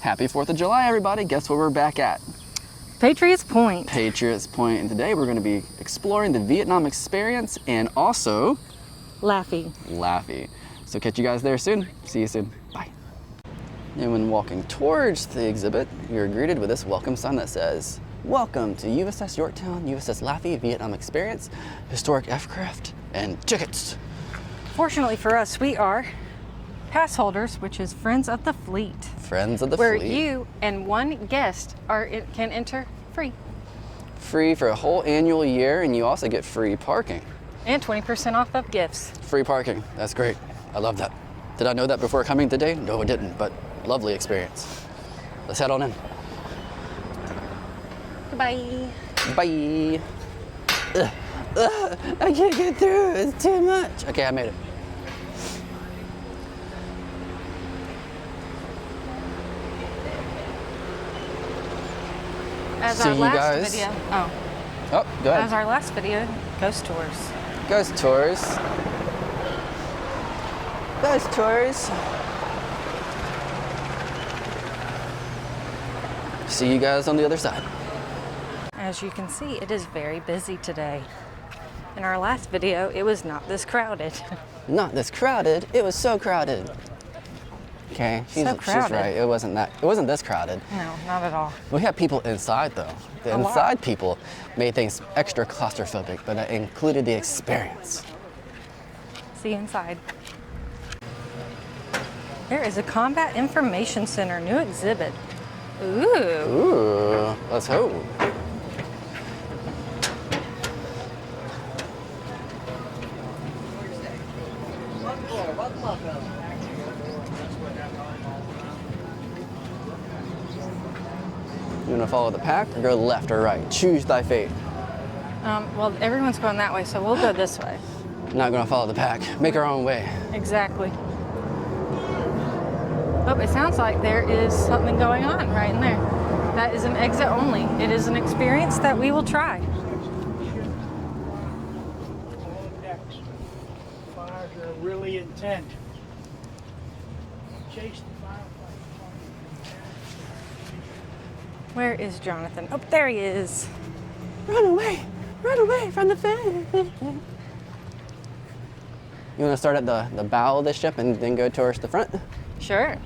Happy 4th of July, everybody. Guess where we're back at? Patriots Point. Patriots Point. And today we're going to be exploring the Vietnam experience and also Laffey. So catch you guys there soon. See you soon. Bye. And when walking towards the exhibit, you're greeted with this welcome sign that says, "Welcome to USS Yorktown, USS Laffey, Vietnam Experience, Historic Aircraft, and Tickets." Fortunately for us, we are pass holders, which is Friends of the Fleet. Friends of the Where Fleet. you and one guest can enter free. Free for a whole annual year, and you also get free parking. And 20% off of gifts. Free parking. That's great. I love that. Did I know that before coming today? No, I didn't, but lovely experience. Let's head on in. Goodbye. Bye. I can't get through. It's too much. Okay, I made it. As See our you last guys. video. Oh, go ahead. As our last video, ghost tours. Ghost tours. Ghost tours. See you guys on the other side. As you can see, it is very busy today. In our last video, it was not this crowded. Not this crowded. It was so crowded. Okay, she's right. It wasn't this crowded. No, not at all. We had people inside though. The inside people made things extra claustrophobic, but that included the experience. See you inside. There is a Combat Information Center, new exhibit. Ooh. Ooh, let's hope. You want to follow the pack or go left or right? Choose thy fate. Well, everyone's going that way, so we'll go this way. I'm not going to follow the pack. Make our own way. Exactly. Oh, it sounds like there is something going on right in there. That is an exit only. It is an experience that we will try. Fires are really intense. Chase the firefighter. Where is Jonathan? Oh, there he is. Run away from the fire. You want to start at the bow of the ship and then go towards the front? Sure.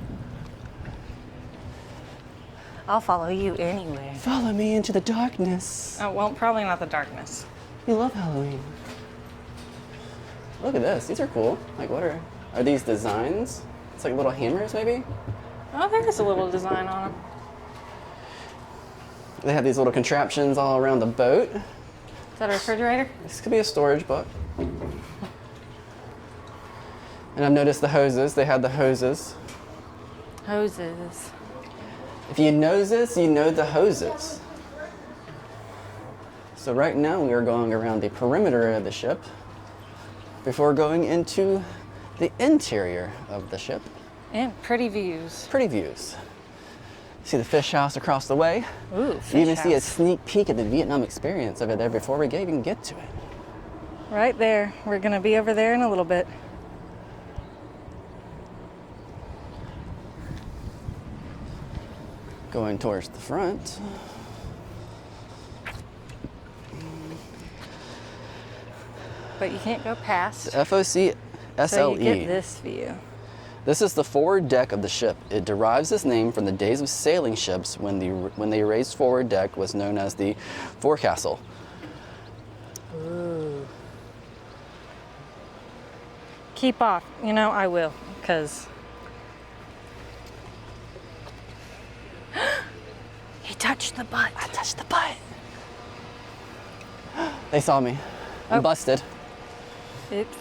I'll follow you anyway. Follow me into the darkness. Oh, well, probably not the darkness. You love Halloween. Look at this. These are cool. Like, what are these designs? It's like little hammers, maybe? Oh, there is a little design on them. They have these little contraptions all around the boat. Is that a refrigerator? This could be a storage book. And I've noticed the hoses. They had the hoses. Hoses. If you know this, you know the hoses. So right now we are going around the perimeter of the ship before going into the interior of the ship. And pretty views. Pretty views. See the fish house across the way. Ooh, fish You even house. see a sneak peek at the Vietnam experience over there before we even get to it. Right there. We're going to be over there in a little bit. Going towards the front. But you can't go past. FOC SLE. So you get this view. This is the forward deck of the ship. It derives its name from the days of sailing ships when the raised forward deck was known as the forecastle. Ooh. Keep off. You know, I will, because... He touched the butt. I touched the butt. They saw me. I'm busted. Oops.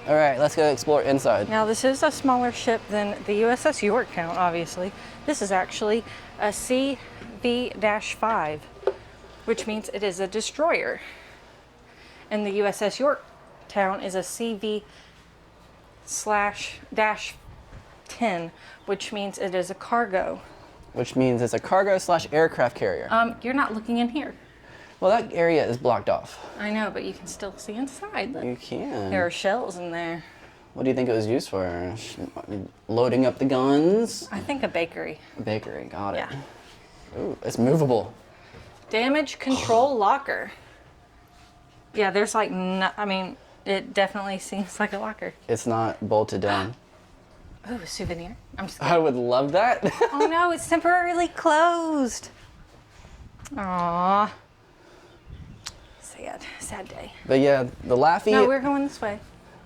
All right, let's go explore inside. Now, this is a smaller ship than the USS Yorktown, obviously. This is actually a CV-5, which means it is a destroyer. And the USS Yorktown is a CV/-10, which means it is a cargo. Which means it's a cargo/aircraft carrier. You're not looking in here. Well, that area is blocked off. I know, but you can still see inside. Look. You can. There are shells in there. What do you think it was used for? Loading up the guns? I think a bakery. Bakery, got it. Yeah. Ooh, it's movable. Damage control locker. Yeah, there's like, I mean, it definitely seems like a locker. It's not bolted down. Ooh, a souvenir. I'm just I would love that. Oh no, it's temporarily closed. Aww. Sad day. But yeah, the Laffey. No, we're going this way.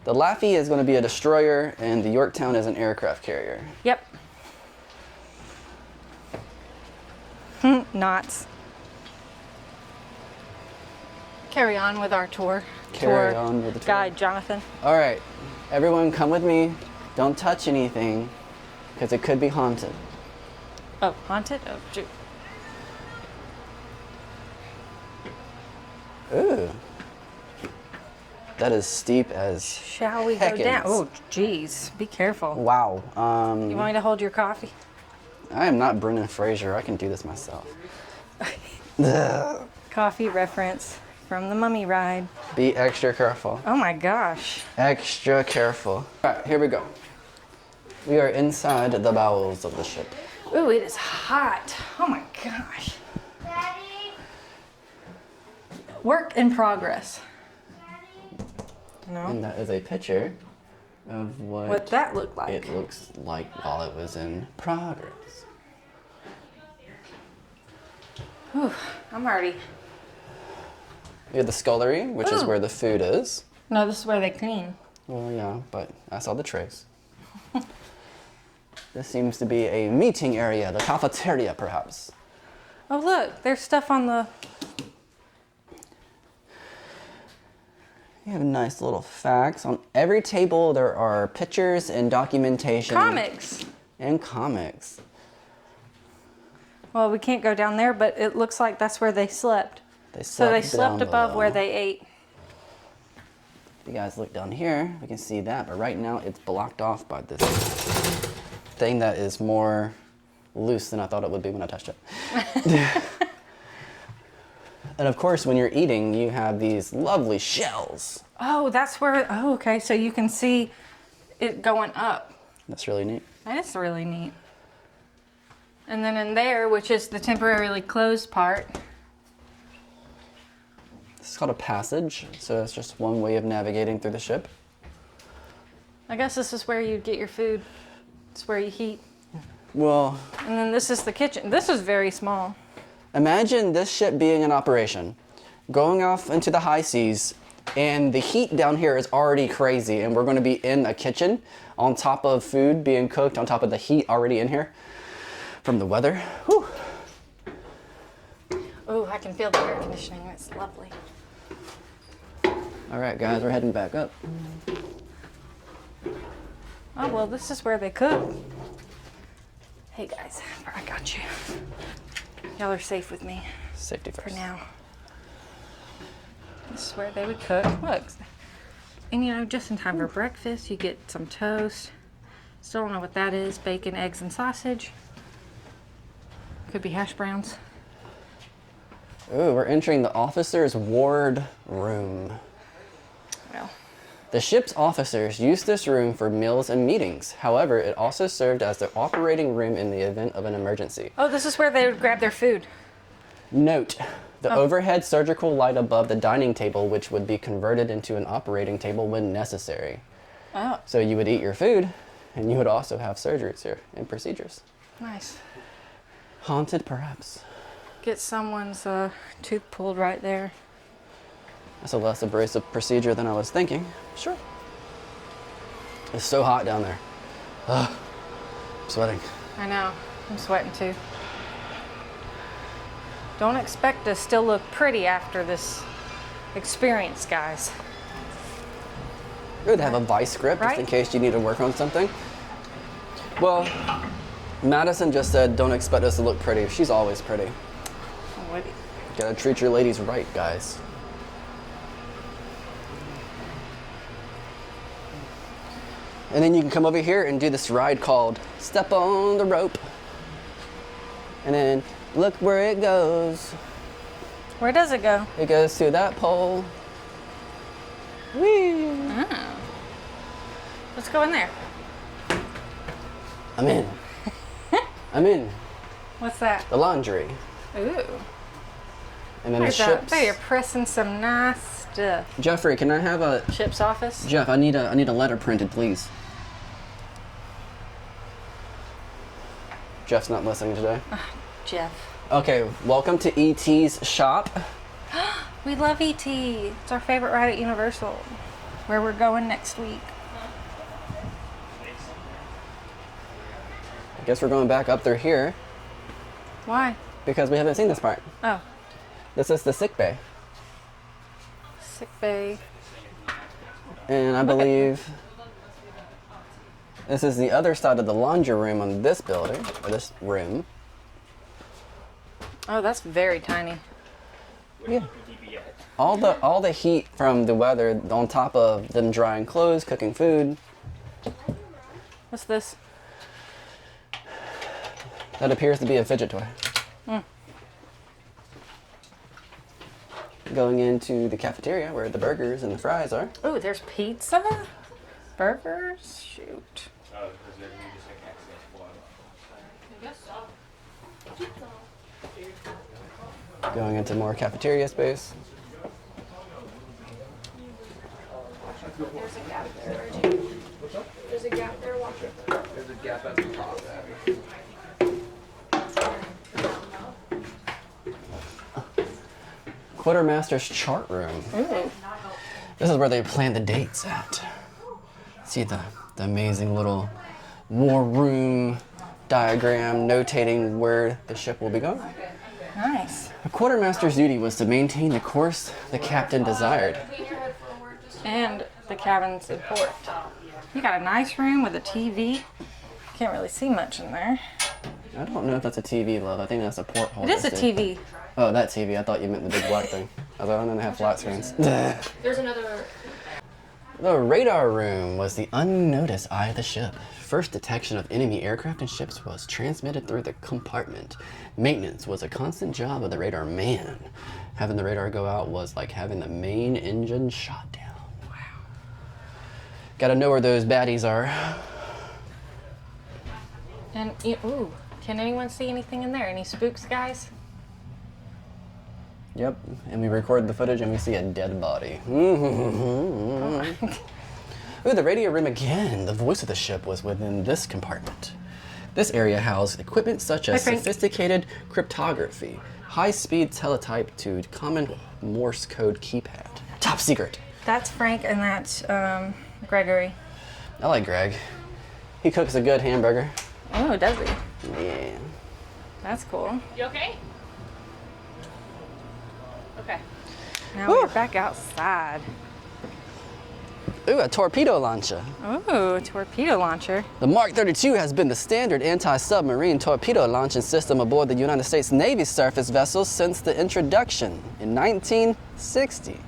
The Laffey is going to be a destroyer, and the Yorktown is an aircraft carrier. Yep. Knots. Carry on with our tour. Carry on with the tour. Guide, Jonathan. All right, everyone, come with me. Don't touch anything, because it could be haunted. Oh, haunted? Oh, shoot. Ooh. That is steep as Shall we go down? Oh, geez. Be careful. wow. You want me to hold your coffee? I am not Brendan Fraser. I can do this myself. Coffee reference from the mummy ride. Be extra careful. Oh my gosh. Extra careful. All right, here we go. We are inside the bowels of the ship. Ooh, it is hot. Oh my gosh. Daddy? Work in progress. No. And that is a picture of What that looked like. it looks like while it was in progress. Whew, I'm already. We have the scullery, which is Ooh. where the food is. No, this is where they clean. Well, yeah, but I saw the trays. This seems to be a meeting area, the cafeteria, perhaps. Oh, look, there's stuff on the. You have nice little facts. On every table, there are pictures and documentation. Comics. And comics. Well, we can't go down there, but it looks like that's where they slept. So they slept down above below. where they ate. If you guys look down here, we can see that, but right now it's blocked off by this thing that is more loose than I thought it would be when I touched it. And of course, when you're eating, you have these lovely shells. Oh, that's where. Oh, okay. So you can see it going up. That's really neat. That is really neat. And then in there, which is the temporarily closed part. This is called a passage, so it's just one way of navigating through the ship. I guess this is where you get your food. It's where you heat. Well, And then this is the kitchen. This is very small. imagine this ship being in operation, going off into the high seas, and the heat down here is already crazy, and we're going to be in a kitchen on top of food being cooked, on top of the heat already in here from the weather. Whew. Oh, I can feel the air conditioning. It's lovely. All right, guys, we're heading back up. Oh, well, this is where they cook. Hey, guys, I got you. Y'all are safe with me Safety for first. now. This is where they would cook. Look. And, you know, just in time for breakfast, you get some toast. Still don't know what that is. Bacon, eggs, and sausage. Could be hash browns. Ooh, we're entering the officer's ward room. Well, The ship's officers used this room for meals and meetings. However, it also served as their operating room in the event of an emergency. oh, this is where they would grab their food. Note, the overhead surgical light above the dining table, which would be converted into an operating table when necessary. Oh, So you would eat your food, and you would also have surgeries here and procedures. nice. Haunted, perhaps. Get someone's tooth pulled right there. That's a less abrasive procedure than I was thinking. Sure. It's so hot down there. Ugh, I'm sweating. I know. I'm sweating too. Don't expect to still look pretty after this experience, guys. Good to have a vice grip just in Right? case you need to work on something. Well, Madison just said, don't expect us to look pretty. She's always pretty. What? Gotta treat your ladies right, guys. And then you can come over here and do this ride called Step on the Rope. And then look where it goes. Where does it go? It goes to that pole. Whee! Oh. Let's go in there. I'm in. I'm in. What's that? The laundry. Ooh. And then the There's ships. there you're pressing some nice stuff. Jeffrey, can I have a... Ship's office? Jeff, I need a letter printed, please. Jeff's not listening today. Jeff. Okay, welcome to ET's shop. We love ET. It's our favorite ride at Universal. Where we're going next week. I guess we're going back up through here Why? because we haven't seen this part. Oh, This is the sick bay. sick bay. And I believe this is the other side of the laundry room on this building, or this room. Oh, that's very tiny. Yeah. All the heat from the weather on top of them drying clothes, cooking food. What's this? That appears to be a fidget toy. Going into the cafeteria where the burgers and the fries are. Oh, there's pizza? Burgers? Shoot. Going into more cafeteria space. There's a gap there. There's a gap there, watch it. There's a gap at the top. QuarterMaster's chart room. Ooh. This is where they plan the dates at. See the amazing little war room diagram notating where the ship will be going. Nice. The quartermaster's duty was to maintain the course the captain desired. And the cabin's in port. You got a nice room with a TV. Can't really see much in there. I don't know if that's a TV, love. I think that's a porthole. It is a TV. Oh, that TV. I thought you meant the big black thing. I was like, oh, then they have flat screens. There's another. The radar room was the unnoticed eye of the ship. First detection of enemy aircraft and ships was transmitted through the compartment. Maintenance was a constant job of the radar man. Having the radar go out was like having the main engine shot down. Wow. Gotta know where those baddies are. And, ooh, can anyone see anything in there? Any spooks, guys? Yep, and we record the footage and we see a dead body. Ooh, the radio room again. The voice of the ship was within this compartment. This area housed equipment such as sophisticated cryptography, high-speed teletype to common Morse code keypad. Top secret. That's Frank and that's Gregory. I like Greg. He cooks a good hamburger. Oh, does he? Yeah. That's cool. You okay? Okay. Now we're back outside. Ooh, a torpedo launcher. Ooh, torpedo launcher. The Mark 32 has been the standard anti-submarine torpedo launching system aboard the United States Navy surface vessels since the introduction in 1960.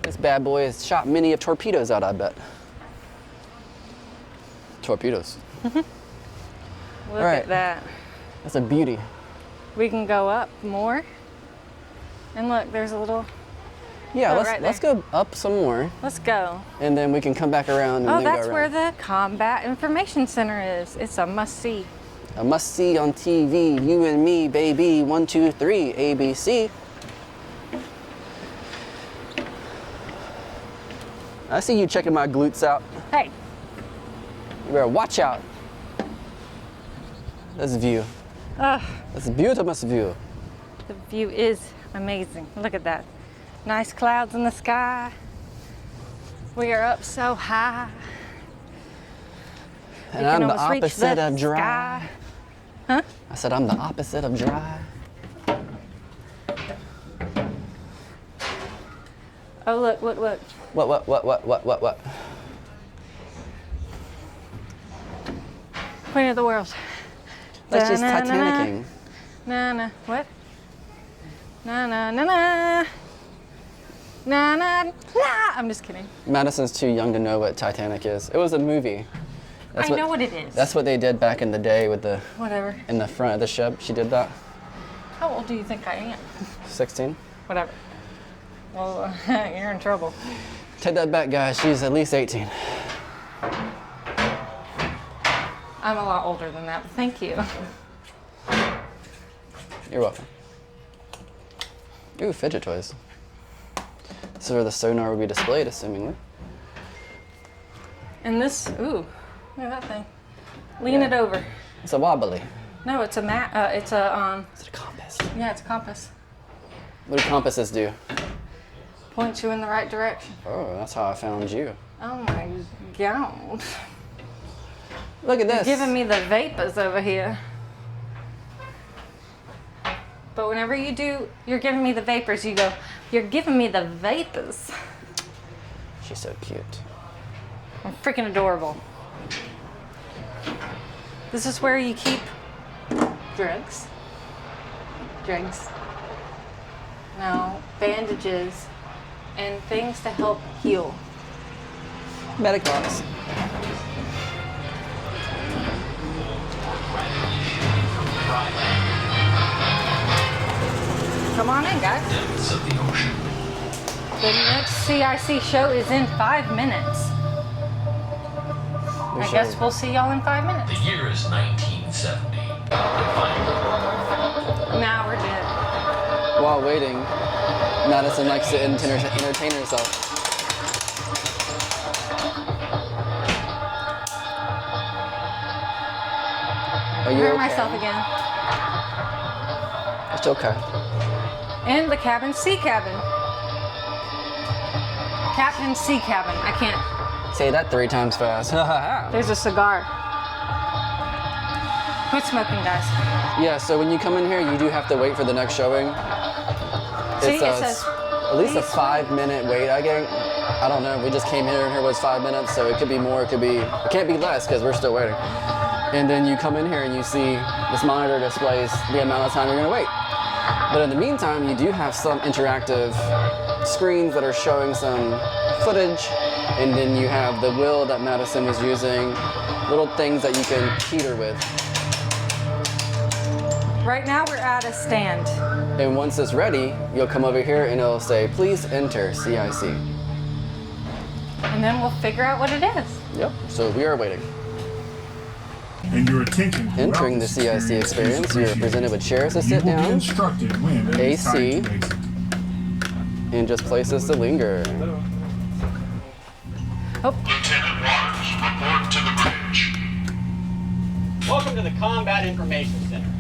This bad boy has shot many of torpedoes out, I bet. Torpedoes. Look Right. at that. That's a beauty. We can go up more. And look, there's a little, Yeah, Oh, let's right let's there. go up some more, let's go. and then we can come back around and Oh, then that's go where around. the Combat Information Center is. It's a must-see. A must-see on TV. You and me, baby. 1, 2, 3, ABC. I see you checking my glutes out. Hey, You better watch out. This view. That's a beautiful view. the view is amazing. Look at that. Nice clouds in the sky. We are up so high. And You I'm can the almost reach opposite the of dry. sky. Huh? I said I'm the opposite of dry. Oh, look, look, look. What? Queen of the world. That's just Da-na-na-na. Titanicing. Na-na. What? Na-na-na-na. Na-na-na. I'm just kidding. Madison's too young to know what Titanic is. It was a movie. I know what it is. That's what they did back in the day with the Whatever. in the front of the ship. She did that. How old do you think I am? 16. Whatever. Well, you're in trouble. Take that back, guys. She's at least 18. I'm a lot older than that, but thank you. You're welcome. Ooh, fidget toys. This is where the sonar will be displayed, assumingly. And this, ooh, look at that thing. Lean it over. It's a wobbly. No, it's a Is it a compass? yeah, it's a compass. What do compasses do? Points you in the right direction. Oh, that's how I found you. Oh my God. Look at this. Giving me the vapors over here. But whenever you do, you're giving me the vapors, you go, you're giving me the vapors. She's so cute. I'm freaking adorable. This is where you keep drugs. No, bandages and things to help heal. Medic box. Come on in, guys. Depths of the ocean. The next CIC show is in 5 minutes. I guess we'll see y'all in 5 minutes. The year is 1970. Now we're dead. While waiting, Madison likes to entertain herself. Are you Hear okay? myself again. It's okay. In the cabin, sea cabin. Captain sea cabin. I can't. Say that 3 times fast. There's a cigar. Quit smoking, guys. Yeah, so when you come in here, you do have to wait for the next showing. See, It's it says at least a please 5-minute wait, I think. I don't know. We just came here and here was 5 minutes, so it could be more, it can't be less because we're still waiting. And then you come in here and you see this monitor displays the amount of time you're gonna wait. But in the meantime, you do have some interactive screens that are showing some footage, and then you have the wheel that Madison was using, little things that you can teeter with. Right now we're at a stand. And once it's ready, you'll come over here and it'll say, please enter CIC. And then we'll figure out what it is. Yep, so we are waiting. And your attention. Entering the CIC experience, you are presented with chairs to sit down, instructed when it is time AC, to exit. and just places to linger. Lieutenant Waters, report to the bridge. Welcome to the Combat Information Center,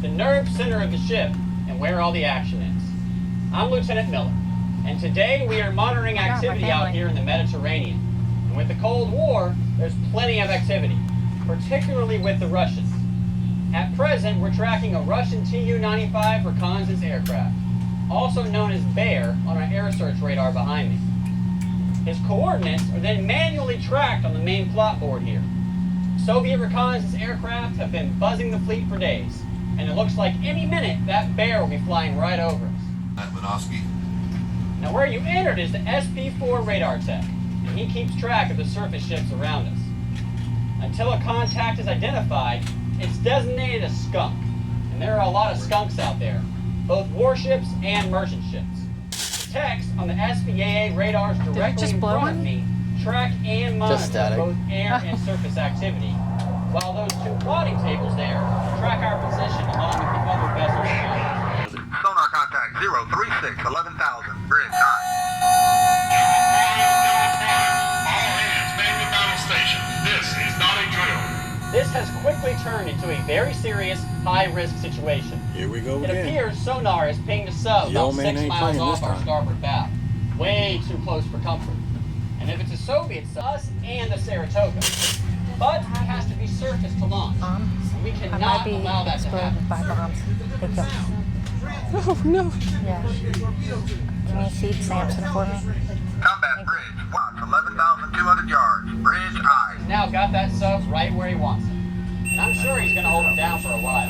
the nerve center of the ship and where all the action is. I'm Lieutenant Miller, and today we are monitoring activity out here in the Mediterranean. And with the Cold War, there's plenty of activity, particularly with the Russians. At present, we're tracking a Russian Tu-95 reconnaissance aircraft, also known as Bear, on our air search radar behind me. His coordinates are then manually tracked on the main plot board here. Soviet reconnaissance aircraft have been buzzing the fleet for days, and it looks like any minute that Bear will be flying right over us. Now where you entered is the SP4 radar tech, and he keeps track of the surface ships around us. Until a contact is identified, it's designated a skunk, and there are a lot of skunks out there, both warships and merchant ships. The text on the SPAA radars directly in front of me track and monitor both air and surface activity, while those 2 plotting tables there track our position along with the other vessels around us. Sonar contact 036, 11,000, bridge 9. This has quickly turned into a very serious, high-risk situation. Here we go It again. appears sonar has pinged a sub The about old man 6 ain't miles playing off this our time. starboard bow. Way too close for comfort. And if it's a Soviet sub, us and the Saratoga. But it has to be surfaced to launch. We I might cannot be allow that to happen. exploded by bombs. Take them. Oh no. Yeah. Can you feed Samson for me? Combat bridge, watch 11,200 yards, bridge I. He's now got that sub right where he wants it. And I'm sure he's going to hold it down for a while.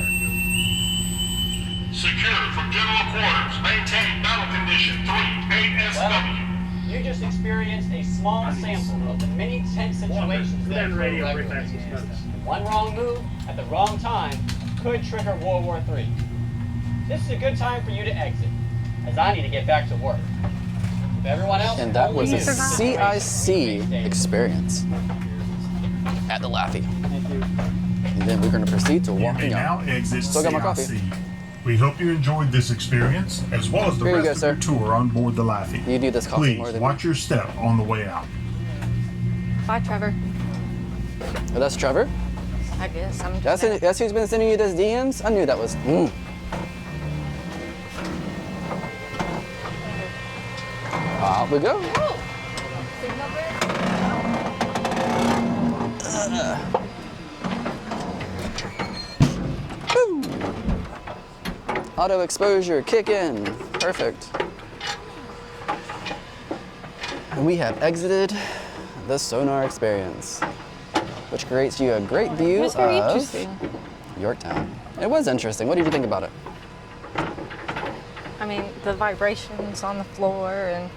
Secure from general quarters. Maintain battle condition 38SW. Well, you just experienced a small sample of the many tense situations that occur regularly. One wrong move at the wrong time could trigger World War III. This is a good time for you to exit, as I need to get back to work. If everyone else And that only was a knew the situation CIC these days. experience. at the Laffey. Thank you. And then we're going to proceed to You may walking now out. exit Still got my coffee. CIC. We hope you enjoyed this experience, as well as the Here you rest go, of your tour on board the Laffey. You do this coffee Please more than watch your step on the way out. Bye, Trevor. Oh, that's Trevor? I guess I'm. That's who's been sending you those DMs? I knew that was. Out we go. Woo. Auto exposure, kick in. Perfect. And we have exited the sonar experience, which creates you a great view It was very of interesting. Yorktown. It was interesting. What did you think about it? I mean, the vibrations on the floor, and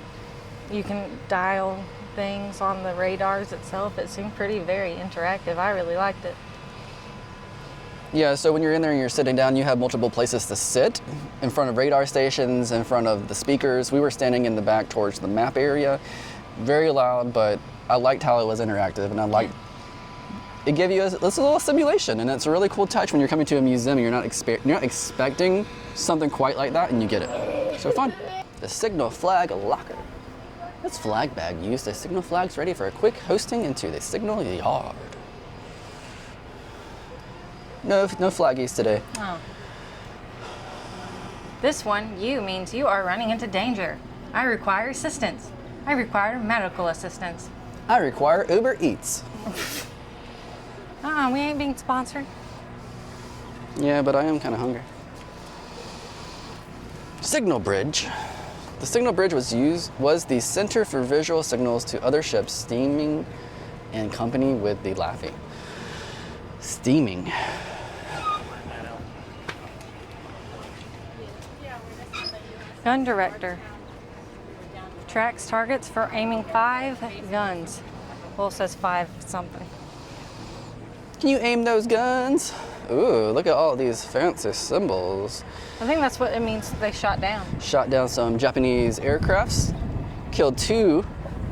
you can dial things on the radars itself. It seemed very interactive. I really liked it. Yeah, so when you're in there and you're sitting down, you have multiple places to sit in front of radar stations, in front of the speakers. We were standing in the back towards the map area. Very loud, but I liked how it was interactive, and I liked it gave you a little simulation, and it's a really cool touch when you're coming to a museum and you're not expecting something quite like that, and you get it. So fun. The signal flag locker. This flag bag used as signal flags ready for a quick hosting into the signal yard. No flaggies today. Oh. This one, you, means you are running into danger. I require assistance. I require medical assistance. I require Uber Eats. We ain't being sponsored. Yeah, but I am kind of hungry. Signal bridge. The signal bridge was the center for visual signals to other ships steaming in company with the Laffey. Steaming. Gun director. Tracks targets for aiming 5 guns. Well, it says 5 something. Can you aim those guns? Ooh, look at all these fancy symbols. I think that's what it means they shot down. Shot down some Japanese aircrafts, killed 2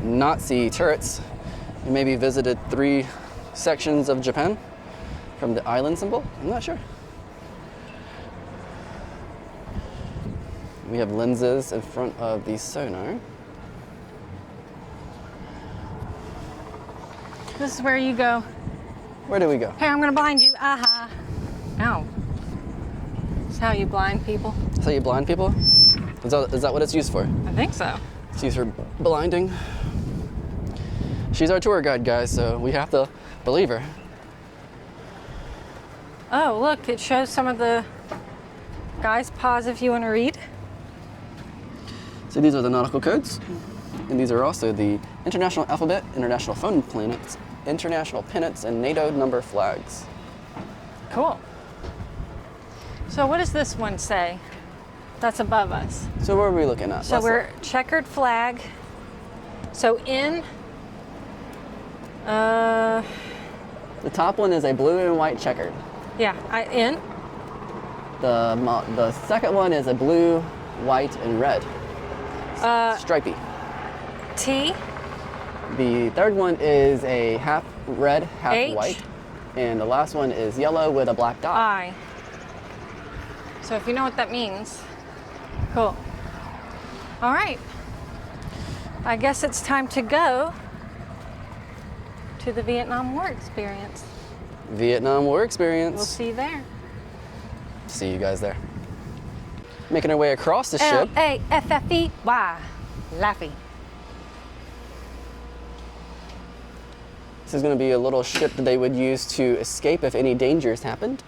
Nazi turrets, and maybe visited 3 sections of Japan from the island symbol. I'm not sure. We have lenses in front of the sonar. This is where you go. Where do we go? Hey, I'm gonna blind you. Aha. Ow. That's how you blind people. That's how you blind people? Is that what it's used for? I think so. It's used for blinding. She's our tour guide, guys, so we have to believe her. Oh, look, it shows some of the guys. Pause if you want to read. So these are the nautical codes, and these are also the international alphabet, international phone planets, international pennants, and NATO number flags. Cool. So what does this one say? That's above us. So what are we looking at? So we're checkered flag. So in, The top one is a blue and white checkered. yeah, in. The second one is a blue, white, and red. Stripey. T. The third one is a half red, half H. white. And the last one is yellow with a black dot. I. So if you know what that means, cool. All right. I guess it's time to go to the Vietnam War experience. Vietnam War experience. We'll see you there. See you guys there. Making our way across the ship. Laffey. Laffey. This is going to be a little ship that they would use to escape if any dangers happened.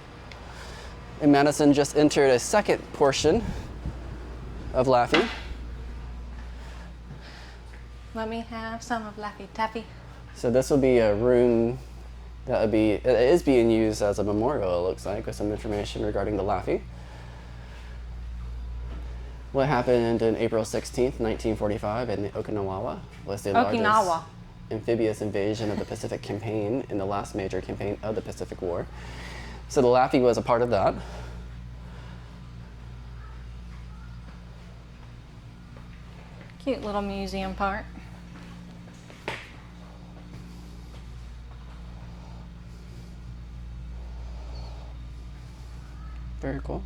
And Madison just entered a second portion of Laffey. Let me have some of Laffy Taffy. So this will be a room that it is being used as a memorial, it looks like, with some information regarding the Laffey. What happened in April 16th, 1945 in Okinawa was the largest amphibious invasion of the Pacific campaign in the last major campaign of the Pacific War. So the Laffey was a part of that. Cute little museum part. Very cool.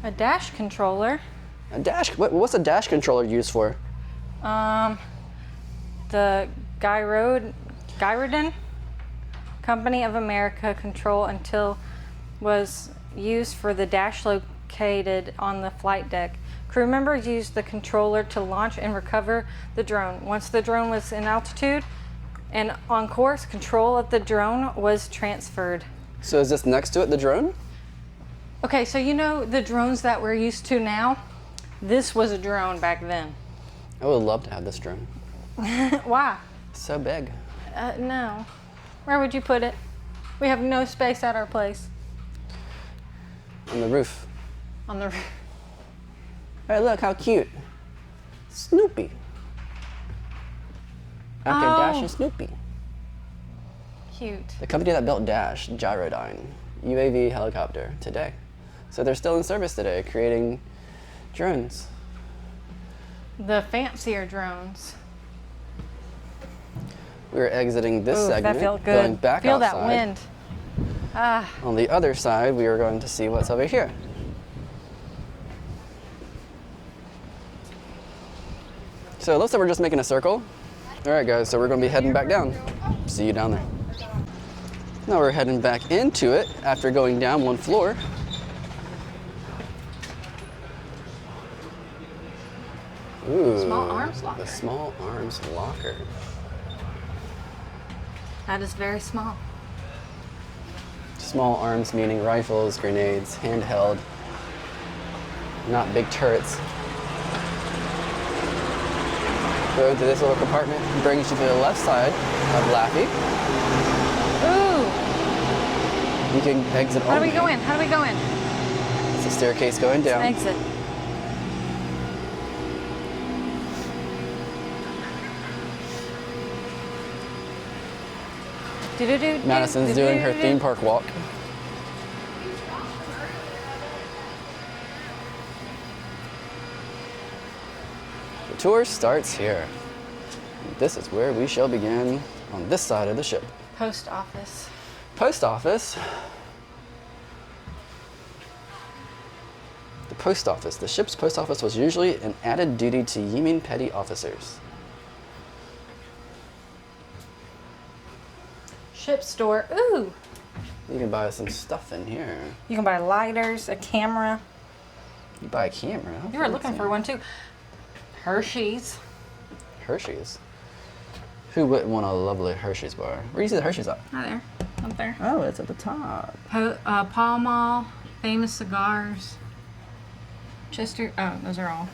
A dash controller. A dash. What's a dash controller used for? The Gyrodin Company of America control until was used for the dash located on the flight deck. Crew members used the controller to launch and recover the drone. Once the drone was in altitude and on course, control of the drone was transferred. So is this next to it, the drone? Okay, so you know the drones that we're used to now? This was a drone back then. I would love to have this drone. Why? It's so big. No. Where would you put it? We have no space at our place. On the roof. On the roof. Hey, look how cute. Snoopy. After Dash and Snoopy. Cute. The company that built Dash, Gyrodyne, UAV helicopter, today. So they're still in service today, creating drones. The fancier drones. We're exiting this Ooh, segment, that felt good. going back Feel outside. that wind. Ah. On the other side, we are going to see what's over here. So it looks like we're just making a circle. All right, guys, so we're going to be heading back down. See you down there. Now we're heading back into it after going down one floor. Ooh, Small arms locker. The small arms locker. That is very small. Small arms meaning rifles, grenades, handheld, not big turrets. Go into this little compartment, brings you to the left side of Laffey. Ooh. You can exit How do we only. go in? How do we go in? It's a staircase going down. Exit. Madison's doing her theme park walk. The tour starts here. This is where we shall begin on this side of the ship. Post office. Post office. The post office. The ship's post office was usually an added duty to Yemen petty officers. Ship store. Ooh. You can buy some stuff in here. You can buy lighters, a camera. You buy a camera. How You were looking fancy. for one too. Hershey's. Hershey's. Who wouldn't want a lovely Hershey's bar? Where do you see the Hershey's at? Hi there. Up there. Oh, it's at the top. Pall Mall, Famous Cigars. Chester. Oh, those are all.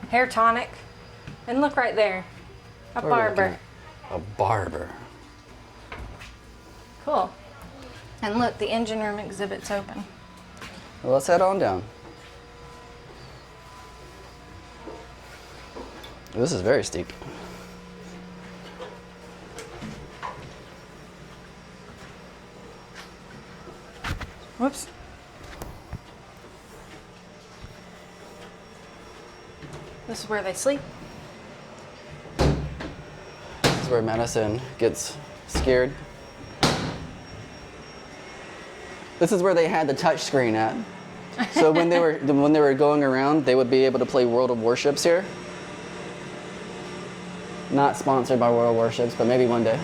Hair tonic. And look right there. A What are we looking Barber. at? A Barber. Cool. And look, the engine room exhibit's open. Well, let's head on down. This is very steep. Whoops. This is where they sleep. This is where Madison gets scared. This is where they had the touch screen at. So when they were going around, they would be able to play World of Warships here. Not sponsored by World of Warships, but maybe one day.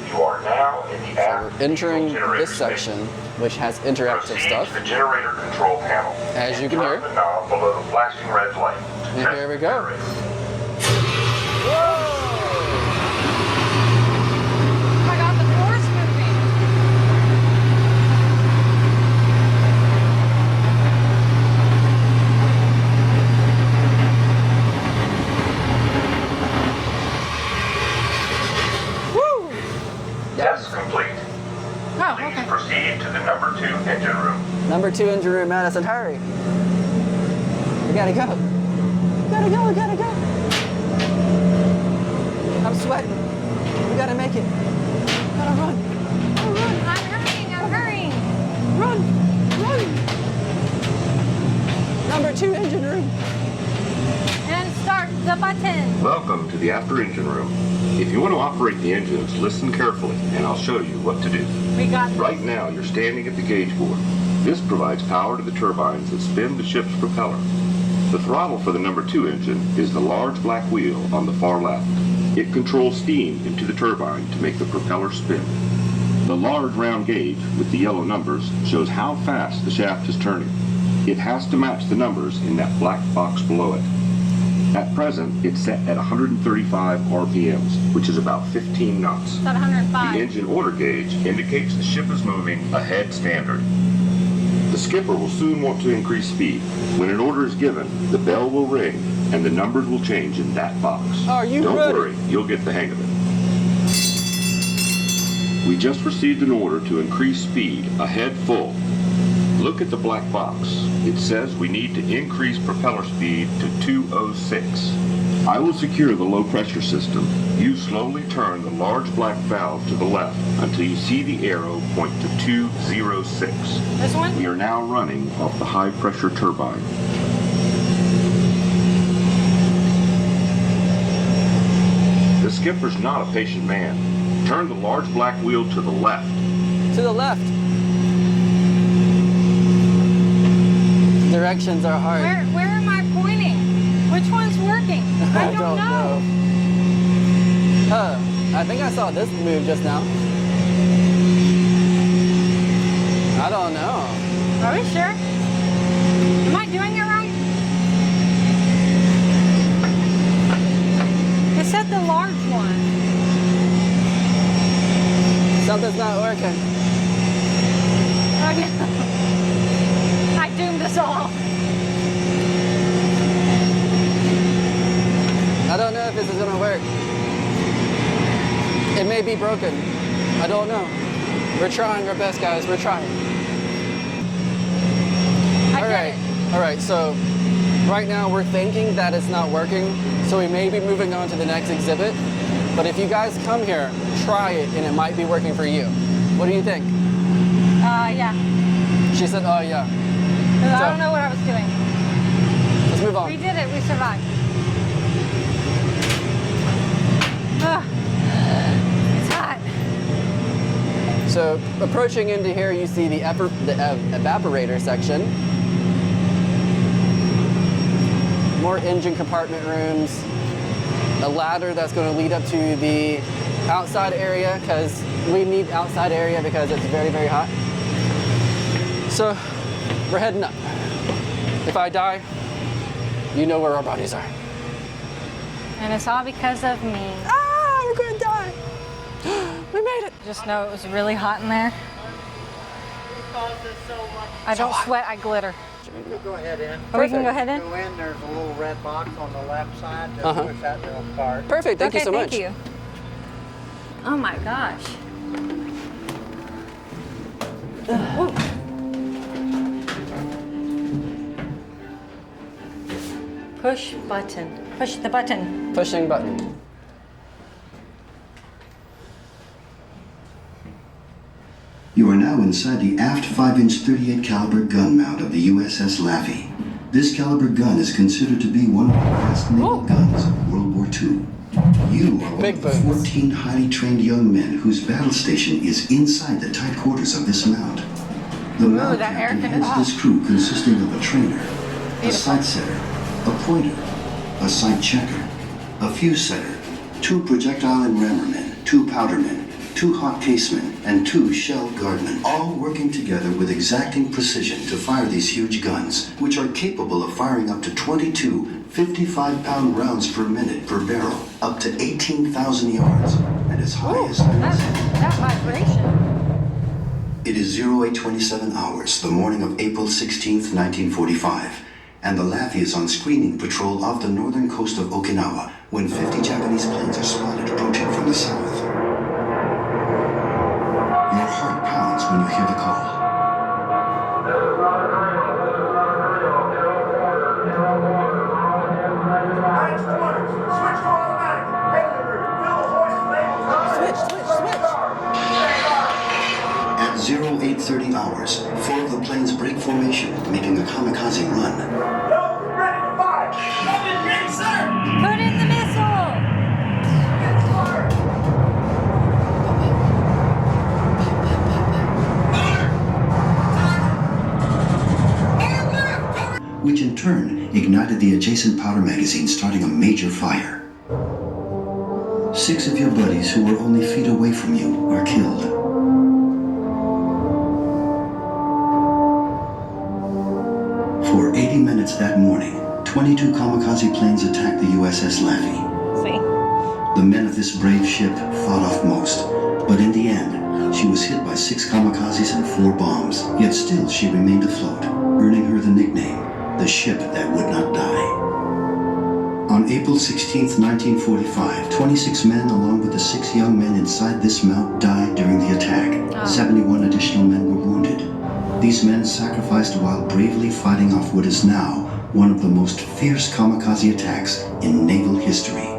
You are now in the aft We're entering generator this section, which has interactive Proceed stuff. to the generator control panel. As you can Turn hear. the knob below the flashing red light. And here we go. Oh my god, the floor's moving. Woo! Test complete. Oh, Please okay. proceed to the number 2 engine room. Number 2 engine room, Madison, hurry. We gotta go. We gotta go, we gotta go. I'm sweating. We gotta make it. Gotta run. Gotta run. I'm hurrying, I'm hurrying. Run. Run. Number 2 engine room. And start. the button. Welcome to the after engine room. If you want to operate the engines, listen carefully, and I'll show you what to do. We got this. Right now, you're standing at the gauge board. This provides power to the turbines that spin the ship's propeller. The throttle for the number 2 engine is the large black wheel on the far left. It controls steam into the turbine to make the propeller spin. The large round gauge with the yellow numbers shows how fast the shaft is turning. It has to match the numbers in that black box below it. At present, it's set at 135 RPMs, which is about 15 knots. It's at 105. The engine order gauge indicates the ship is moving ahead standard. The skipper will soon want to increase speed. When an order is given, the bell will ring and the numbers will change in that box. Are you Don't ready? worry, you'll get the hang of it. We just received an order to increase speed ahead full. Look at the black box. It says we need to increase propeller speed to 206. I will secure the low pressure system. You slowly turn the large black valve to the left until you see the arrow point to 206. This one? We are now running off the high pressure turbine. The skipper's not a patient man. Turn the large black wheel to the left. To the left. Directions are hard. Where am I pointing? Which one's working? I don't know. I think I saw this move just now. I don't know. Are we sure? Am I doing it wrong? It said the large one. Something's not working. Okay. I doomed us all. I don't know if this is gonna work. It may be broken. I don't know. We're trying our best, guys. We're trying. All right, so right now we're thinking that it's not working, so we may be moving on to the next exhibit. But if you guys come here, try it, and it might be working for you. What do you think? Yeah. She said, oh, yeah. I don't know what I was doing. Let's move on. We did it. We survived. Ugh. It's hot. So approaching into here, you see the evaporator section. More engine compartment rooms. A ladder that's going to lead up to the outside area, because we need outside area because it's very, very hot. So we're heading up. If I die, you know where our bodies are. And it's all because of me. Ah, we're going to die. We made it. Just know it was really hot in there. I don't sweat, I glitter. You can go ahead in. Oh, we can go ahead in? Go in, there's a little red box on the left side. Just push that little card. Perfect, thank you so much. Thank you. Oh my gosh. Push button. Push the button. Pushing button. You are now inside the aft 5-inch 38 caliber gun mount of the USS Laffey. This caliber gun is considered to be one of the best naval guns of World War II. You are one of the 14 highly trained young men whose battle station is inside the tight quarters of this mount. The mount captain heads this crew consisting of a trainer, a sight setter, a pointer, a sight checker, a fuse setter, 2 projectile and rammer men, 2 powder men, 2 hot casemen, and 2 shell guardmen, all working together with exacting precision to fire these huge guns, which are capable of firing up to 22 55-pound rounds per minute per barrel, up to 18,000 yards, and as high as... That vibration. It is 0827 hours, the morning of April 16th, 1945, and the Laffey is on screening patrol off the northern coast of Okinawa when 50 Japanese planes are spotted approaching from the south. Your heart pounds when you hear the call. At 0830 hours, 4 of the planes break formation, making a kamikaze run. Put in turn ignited the adjacent powder magazine, starting a major fire. 6 of your buddies who were only feet away from you are killed. For 80 minutes that morning, 22 kamikaze planes attacked the USS Laffey. See? The men of this brave ship fought off most, but in the end, she was hit by 6 kamikazes and 4 bombs, yet still she remained afloat, earning her the nickname, the ship that would not die. On April 16, 1945, 26 men along with the 6 young men inside this mount died during the attack. 71 additional men were wounded. These men sacrificed while bravely fighting off what is now one of the most fierce kamikaze attacks in naval history.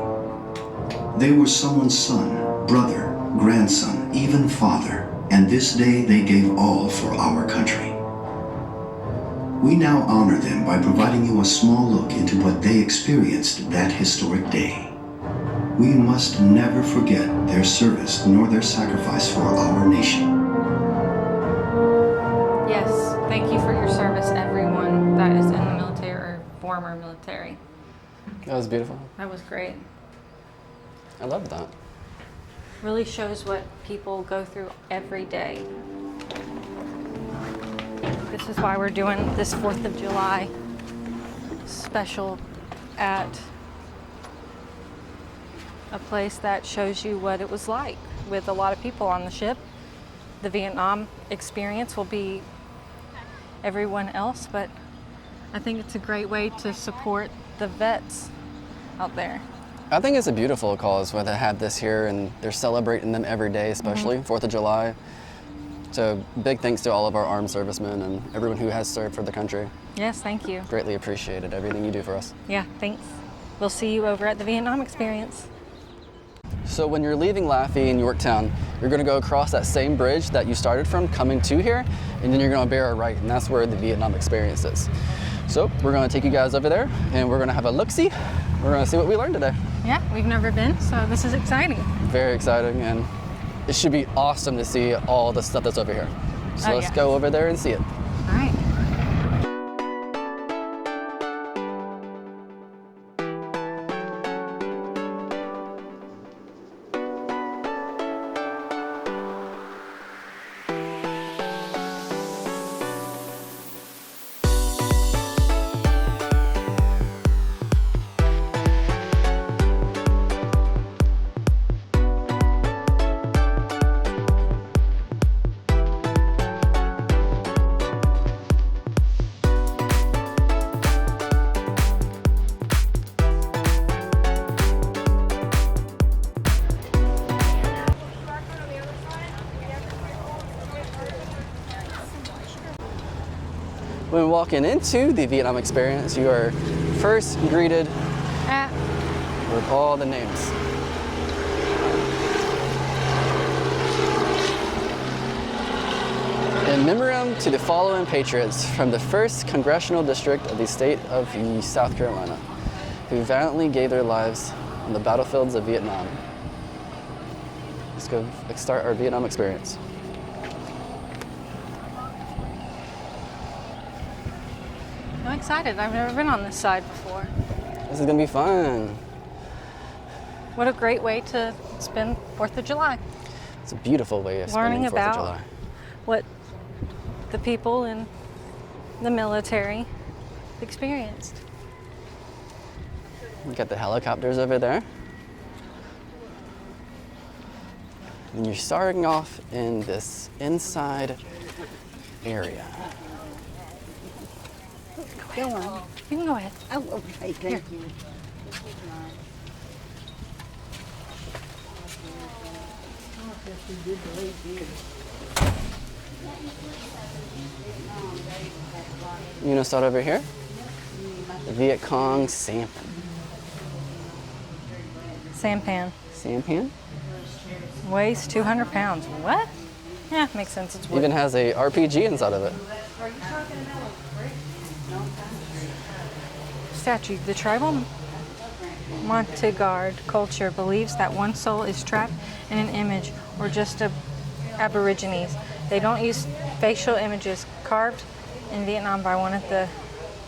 They were someone's son, brother, grandson, even father, and this day they gave all for our country. We now honor them by providing you a small look into what they experienced that historic day. We must never forget their service nor their sacrifice for our nation. Yes, thank you for your service, everyone that is in the military or former military. That was beautiful. That was great. I love that. Really shows what people go through every day. This is why we're doing this 4th of July special at a place that shows you what it was like with a lot of people on the ship. The Vietnam experience will be everyone else, but I think it's a great way to support the vets out there. I think it's a beautiful cause where they have this here and they're celebrating them every day, especially 4th of July. So big thanks to all of our armed servicemen and everyone who has served for the country. Yes, thank you. Greatly appreciated everything you do for us. Yeah, thanks. We'll see you over at the Vietnam experience. So when you're leaving Laffey in Yorktown, you're going to go across that same bridge that you started from coming to here, and then you're going to bear a right, and that's where the Vietnam experience is. So we're going to take you guys over there, and we're going to have a look-see. We're going to see what we learned today. Yeah, we've never been, so this is exciting. Very exciting, and it should be awesome to see all the stuff that's over here. So let's go over there and see it. All right. When walking into the Vietnam experience, you are first greeted with all the names. In memoriam to the following patriots from the 1st Congressional District of the state of South Carolina, who valiantly gave their lives on the battlefields of Vietnam. Let's go start our Vietnam experience. I'm excited. I've never been on this side before. This is gonna be fun. What a great way to spend 4th of July. It's a beautiful way of Learning spending 4th about of July. What the people in the military experienced. You got the helicopters over there. And you're starting off in this inside area. Go on. You can go ahead. Oh, okay, thank you. You gonna start over here? The Viet Cong sampan. Sampan. Sampan? Weighs 200 pounds. What? Yeah, makes sense. It's wood. Even has a RPG inside of it. Statue. The tribal Montagnard culture believes that one soul is trapped in an image or just Aborigines. They don't use facial images carved in Vietnam by one of the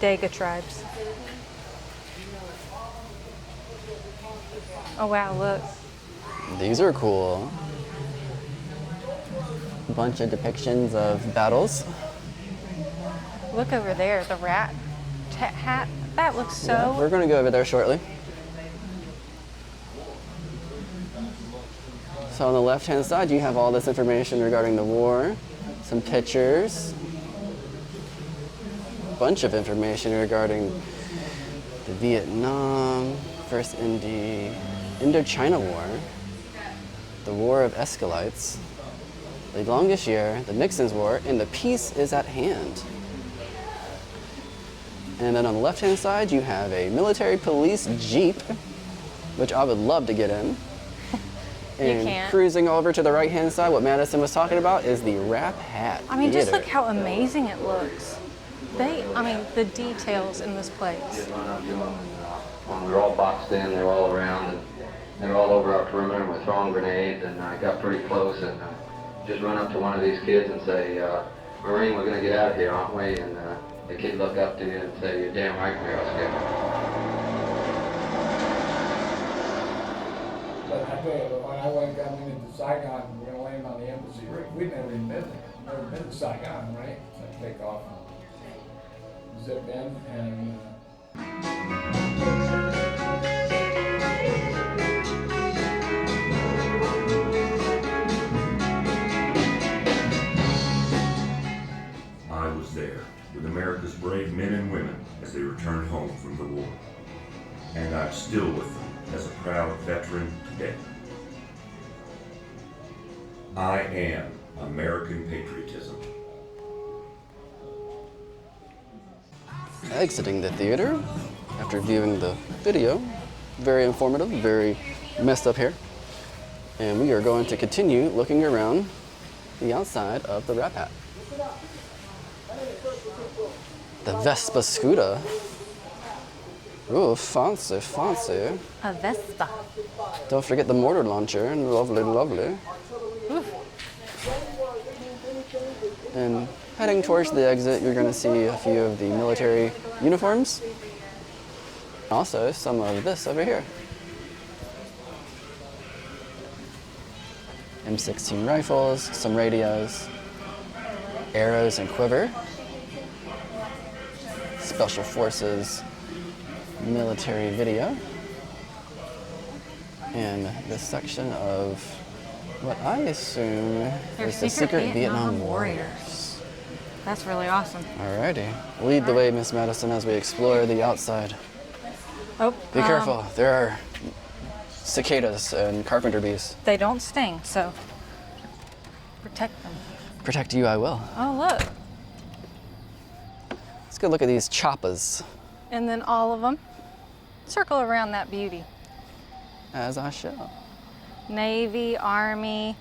Daga tribes. Oh wow, look. These are cool. A bunch of depictions of battles. Look over there, the rat hat. That looks so... Yeah, we're gonna go over there shortly. So on the left-hand side, you have all this information regarding the war, some pictures, a bunch of information regarding the Vietnam, First Indochina War, the War of Escalites, the longest year, the Nixon's War, and the peace is at hand. And then on the left-hand side, you have a military police Jeep, which I would love to get in. And can't. Cruising over to the right-hand side, what Madison was talking about is the Rap Hat I mean, just Theater. look how amazing it looks. The details in this place. We were all boxed in, they were all around, and they were all over our perimeter, and we're throwing grenades, and I got pretty close, and just run up to one of these kids and say, Marine, we're going to get out of here, aren't we? And the kid looked up to you and say, you're damn right we are, Skip. But I tell you, when I went got into Saigon, we're going to land on the embassy. We'd never even been there. Never been to Saigon, right? So I take off and zip in and... I was there with America's brave men and women as they returned home from the war. And I'm still with them as a proud veteran today. I am American patriotism. Exiting the theater after viewing the video. Very informative, very messed up here. And we are going to continue looking around the outside of the Rap Hat. The Vespa Scooter. Ooh, fancy, fancy. A Vespa. Don't forget the mortar launcher, and lovely, lovely. And heading towards the exit, you're going to see a few of the military uniforms. Also, some of this over here. M16 rifles, some radios, arrows and quiver. Special Forces military video. And this section of what I assume is the Secret Vietnam Warriors. That's really awesome. Alrighty. Lead the way, Miss Madison, as we explore the outside. Oh, Be careful. There are cicadas and carpenter bees. They don't sting, so protect them. Protect you, I will. Oh, look. Let's go look at these choppas. And then all of them. Circle around that beauty. As I shall. Navy, Army,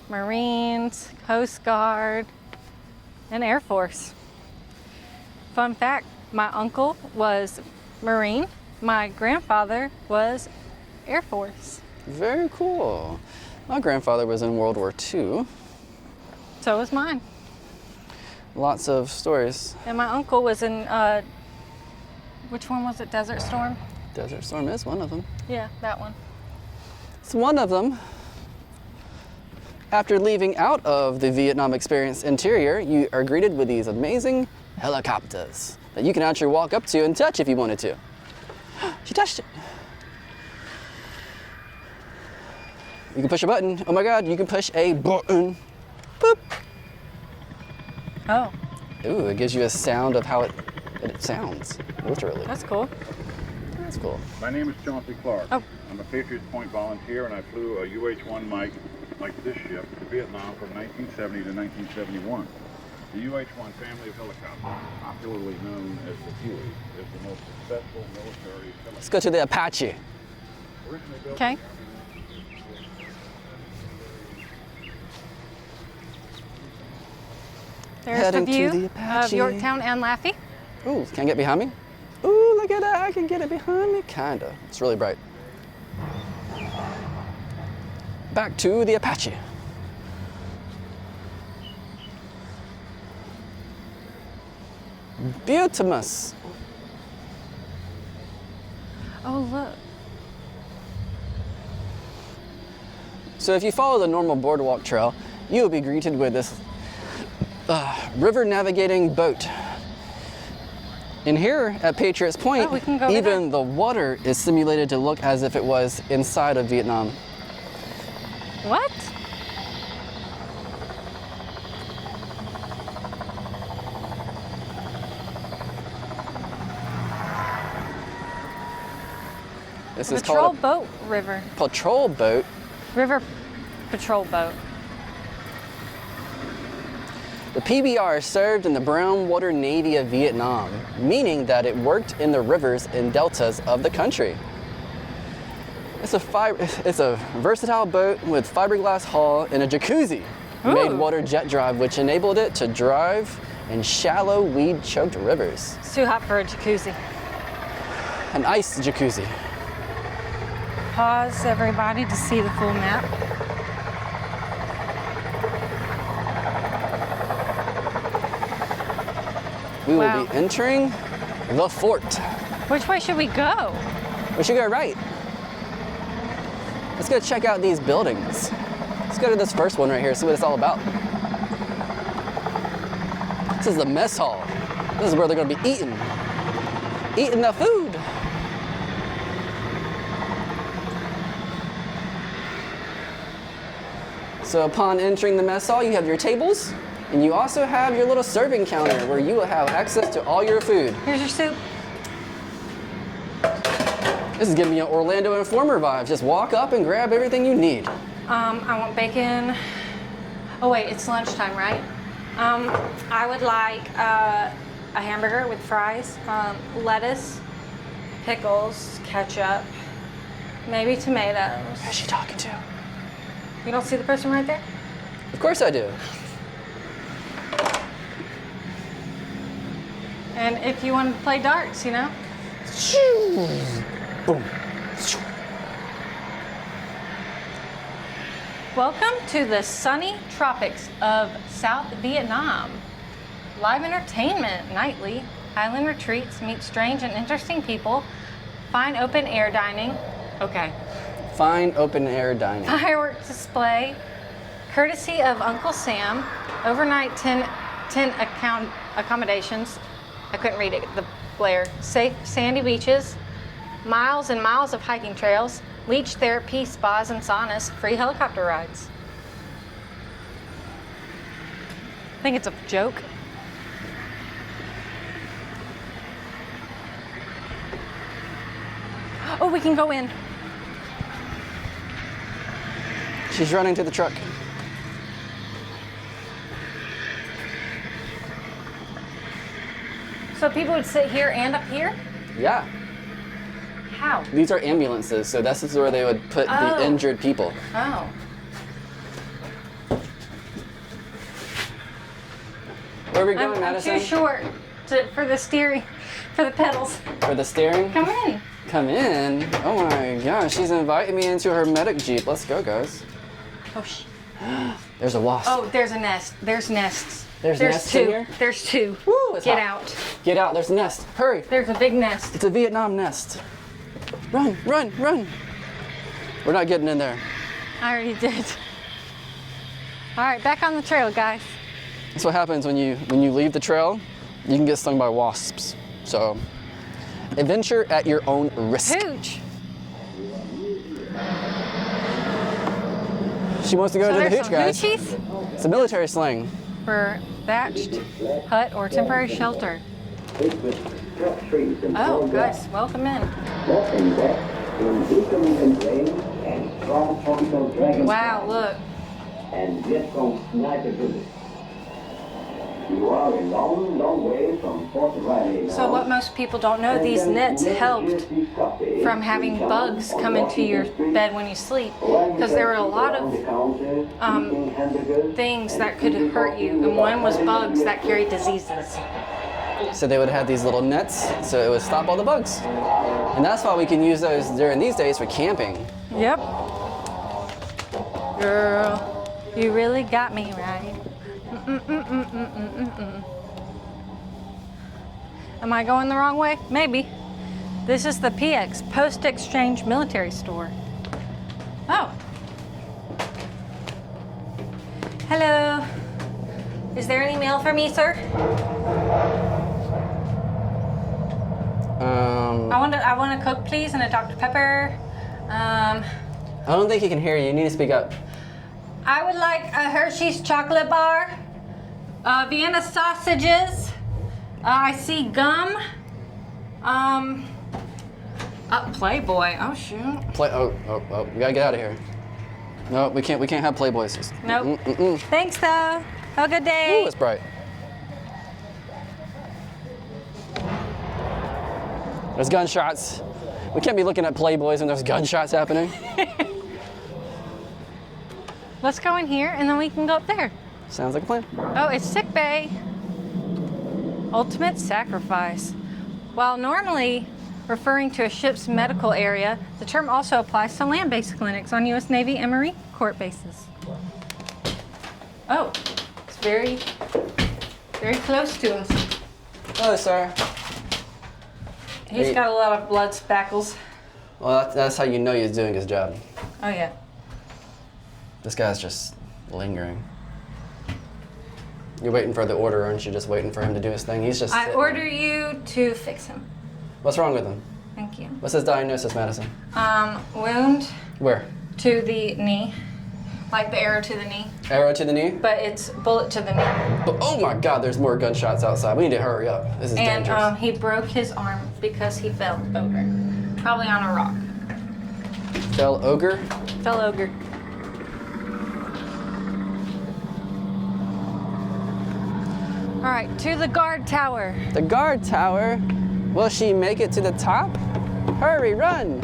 Marines, Coast Guard, and Air Force. Fun fact, my uncle was Marine. My grandfather was Air Force. Very cool. My grandfather was in World War II. So was mine. Lots of stories. And my uncle was in, which one was it, Desert Storm? Desert Storm is one of them. Yeah, that one. It's one of them. After leaving out of the Vietnam Experience interior, you are greeted with these amazing helicopters that you can actually walk up to and touch if you wanted to. She touched it. You can push a button. Oh my God, you can push a button. Boop. Oh. Ooh, it gives you a sound of how it sounds, literally. That's cool. That's cool. My name is Chauncey Clark. Oh. I'm a Patriots Point volunteer, and I flew a UH-1 Mike like this ship to Vietnam from 1970 to 1971. The UH-1 family of helicopters, popularly known as the Huey, is the most successful military helicopter. Let's go to the Apache. Okay. There's Heading the to view the Apache. of Yorktown and Laffey. Ooh, can I get behind me? Ooh, look at that, I can get it behind me, kinda. It's really bright. Back to the Apache. Beautimus. Oh, look. So if you follow the normal boardwalk trail, you will be greeted with this river navigating boat. And here at Patriots Point, we can go even the water is simulated to look as if it was inside of Vietnam. What? This is Patrol called boat river. a patrol boat. River patrol boat. The PBR served in the Brown Water Navy of Vietnam, meaning that it worked in the rivers and deltas of the country. It's a versatile boat with fiberglass hull and a jacuzzi made water jet drive, which enabled it to drive in shallow weed-choked rivers. It's too hot for a jacuzzi. An ice jacuzzi. Pause everybody to see the full map. We will Wow. be entering the fort. Which way should we go? We should go right. Let's go check out these buildings. Let's go to this first one right here, see what it's all about. This is the mess hall. This is where they're gonna be eating the food. So upon entering the mess hall, you have your tables, and you also have your little serving counter where you will have access to all your food. Here's your soup. This is giving me an Orlando Informer vibe. Just walk up and grab everything you need. I want bacon. Oh wait, it's lunchtime, right? I would like a hamburger with fries, lettuce, pickles, ketchup, maybe tomatoes. Who's she talking to? You don't see the person right there? Of course I do. And if you wanted to play darts, you know? Boom. Welcome to the sunny tropics of South Vietnam. Live entertainment nightly, island retreats, meet strange and interesting people, fine open air dining. Okay. Fine open air dining. Fireworks display, courtesy of Uncle Sam, overnight tent accommodations. I couldn't read it, the glare. Safe sandy beaches, miles and miles of hiking trails, leech therapy, spas and saunas, free helicopter rides. I think it's a joke. Oh, we can go in. She's running to the truck. So people would sit here and up here? Yeah. How? These are ambulances, so this is where they would put the injured people. Oh. Where are we going, I'm Madison? too short for the steering, for the pedals. For the steering? Come in. Come in? Oh my gosh, she's inviting me into her medic Jeep. Let's go, guys. Oh, There's a wasp. Oh, there's a nest. There's nests. There's nests two. in here? There's two. Woo, it's Get hot. out. Get out, there's a nest. Hurry. There's a big nest. It's a Vietnam nest. Run, run, run. We're not getting in there. I already did. All right, back on the trail, guys. That's what happens when you leave the trail. You can get stung by wasps. So, adventure at your own risk. Hooch. She wants to go into the there's hooch, guys. some hoochies It's a military slang. for thatched hut or temporary shelter. Oh, guys, welcome in. Wow, look. And Vietcong sniper bullets. You are a long, long way from Fort Riley now. So what most people don't know, these nets helped from having bugs come into your bed when you sleep, because there were a lot of things that could hurt you, and one was bugs that carried diseases. So they would have these little nets, so it would stop all the bugs. And that's why we can use those during these days for camping. Yep. Girl, you really got me right. Am I going the wrong way? Maybe. This is the PX, Post-Exchange Military Store. Oh. Hello. Is there any mail for me, sir? I want a Coke, please, and a Dr. Pepper. I don't think he can hear you. You need to speak up. I would like a Hershey's chocolate bar, Vienna sausages. I see gum. Playboy. Oh shoot. We gotta get out of here. No, we can't have Playboys. Nope. Thanks though. Have a good day. Ooh, it's bright. There's gunshots. We can't be looking at Playboys when there's gunshots happening. Let's go in here and then we can go up there. Sounds like a plan. Oh, it's sick bay. Ultimate sacrifice. While normally referring to a ship's medical area, the term also applies to land-based clinics on U.S. Navy and Marine Corps bases. Oh, it's very, very close to us. Hello, sir. He's got a lot of blood spackles. Well, that's how you know he's doing his job. Oh, yeah. This guy's just lingering. You're waiting for the order, aren't you? Just waiting for him to do his thing? He's just I order you to fix him. What's wrong with him? Thank you. What's his diagnosis, Madison? Wound Where? to the knee. Like the arrow to the knee. Arrow to the knee? But it's bullet to the knee. But, oh my God, there's more gunshots outside. We need to hurry up. This is dangerous. And he broke his arm because he fell over. Probably on a rock. Fell ogre? Fell ogre. All right, to the guard tower. The guard tower? Will she make it to the top? Hurry, run!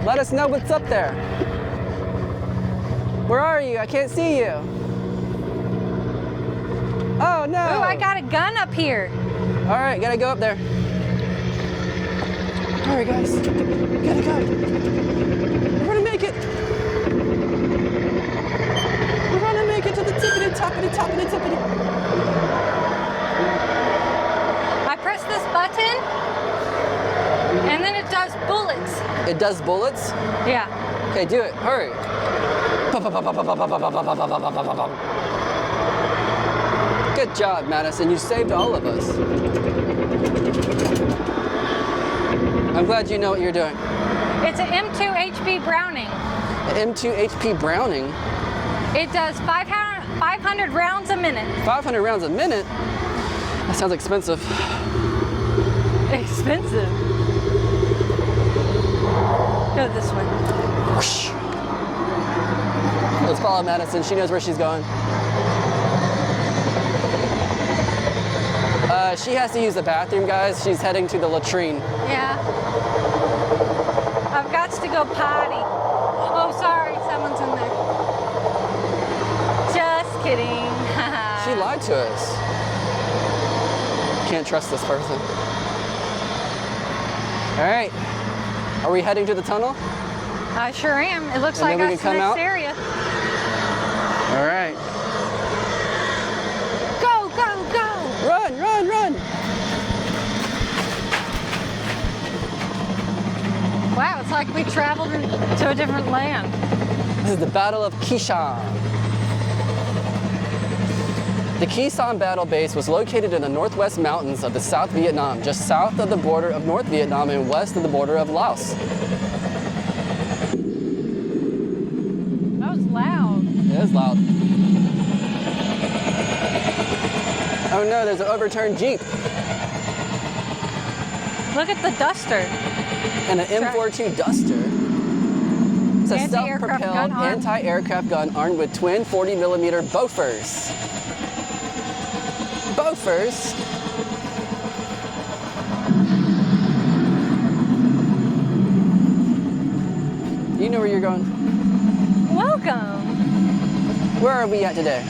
Let us know what's up there. Where are you? I can't see you. Oh no! Ooh, I got a gun up here. All right, gotta go up there. Hurry, guys. Gotta go. We're gonna make it. We're gonna make it to the tippity toppity toppity tippity. I press this button, and then it does bullets. It does bullets? Yeah. Okay, do it. Hurry. Good job, Madison. You saved all of us. I'm glad you know what you're doing. It's an M2 HP Browning. An M2 HP Browning? It does 500 rounds a minute. 500 rounds a minute? That sounds expensive. Expensive? Go this way. Whoosh. Let's follow Madison. She knows where she's going. She has to use the bathroom, guys. She's heading to the latrine. Yeah. I've got to go potty. Oh, sorry. Someone's in there. Just kidding. She lied to us. Can't trust this person. All right. Are we heading to the tunnel? I sure am. It looks And like then we that's can the come next out? area. All right. Go, go, go! Run, run, run! Wow, it's like we traveled to a different land. This is the Battle of Keeshan. The Keeshan Battle Base was located in the northwest mountains of the South Vietnam, just south of the border of North Vietnam and west of the border of Laos. That was loud. It is loud. Oh no, there's an overturned Jeep. Look at the duster. And an M42 Duster. It's a self-propelled anti-aircraft gun armed with twin 40mm Bofors. Bofors? You know where you're going. Welcome. Where are we at today?